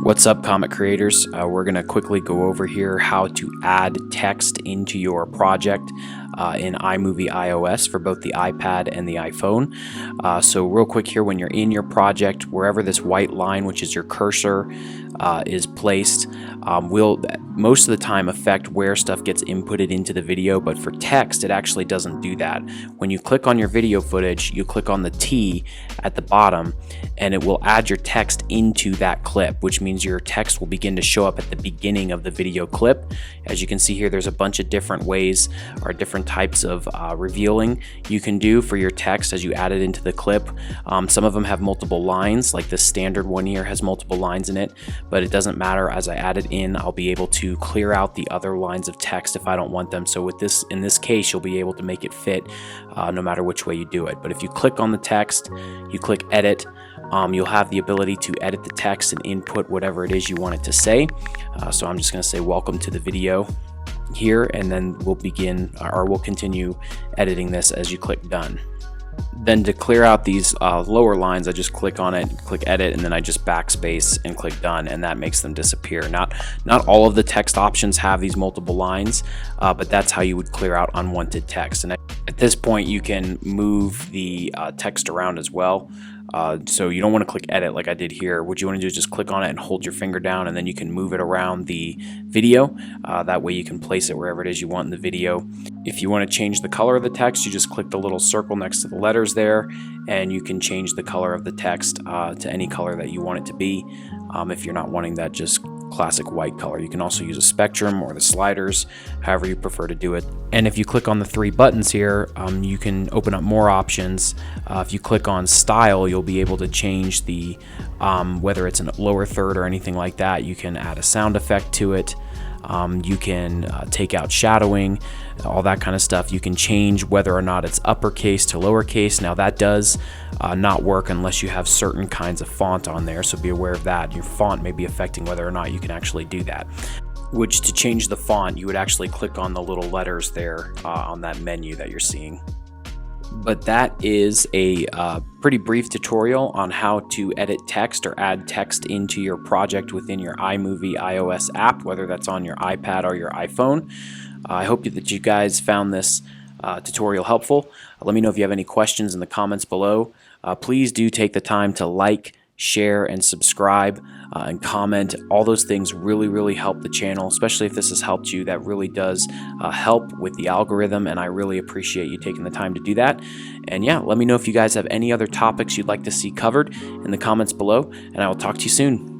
What's up, comic creators? We're going to quickly go over here how to add text into your project in iMovie iOS for both the iPad and the iPhone. So real quick here, when you're in your project, wherever this white line, which is your cursor, is placed, will most of the time affect where stuff gets inputted into the video, but for text it actually doesn't do that. When you click on your video footage, you click on the T at the bottom and it will add your text into that clip, which means your text will begin to show up at the beginning of the video clip. As you can see here, there's a bunch of different ways or different types of revealing you can do for your text as you add it into the clip. Some of them have multiple lines, like this standard one here has multiple lines in it, but it doesn't matter. As I add it in, I'll be able to clear out the other lines of text if I don't want them. So with this, in this case, you'll be able to make it fit no matter which way you do it. But if you click on the text, you click edit, you'll have the ability to edit the text and input whatever it is you want it to say. So I'm just going to say welcome to the video here, and then we'll begin, or we'll continue editing this as you click done. Then to clear out these lower lines, I just click on it, click edit, and then I just backspace and click done, and that makes them disappear. Not all of the text options have these multiple lines, but that's how you would clear out unwanted text. And at this point, you can move the text around as well. So you don't want to click edit like I did here. What you want to do is just click on it and hold your finger down, and then you can move it around the video. That way you can place it wherever it is you want in the video. If you want to change the color of the text, you just click the little circle next to the letters there, and you can change the color of the text to any color that you want it to be. If you're not wanting that just classic white color, you can also use a spectrum or the sliders, however you prefer to do it. And if you click on the three buttons here, you can open up more options. If you click on style, you'll be able to change the whether it's a lower third or anything like that. You can add a sound effect to it. You can take out shadowing, all that kind of stuff. You can change whether or not it's uppercase to lowercase. Now that does not work unless you have certain kinds of font on there, so be aware of that. Your font may be affecting whether or not you can actually do that. Which, to change the font, you would actually click on the little letters there on that menu that you're seeing. But that is a pretty brief tutorial on how to edit text or add text into your project within your iMovie iOS app, whether that's on your iPad or your iPhone. I hope that you guys found this tutorial helpful. Let me know if you have any questions in the comments below. Please do take the time to like, share, and subscribe and comment. All those things really help the channel, especially if this has helped you. That really does help with the algorithm, and I really appreciate you taking the time to do that. And yeah, let me know if you guys have any other topics you'd like to see covered in the comments below, and I will talk to you soon.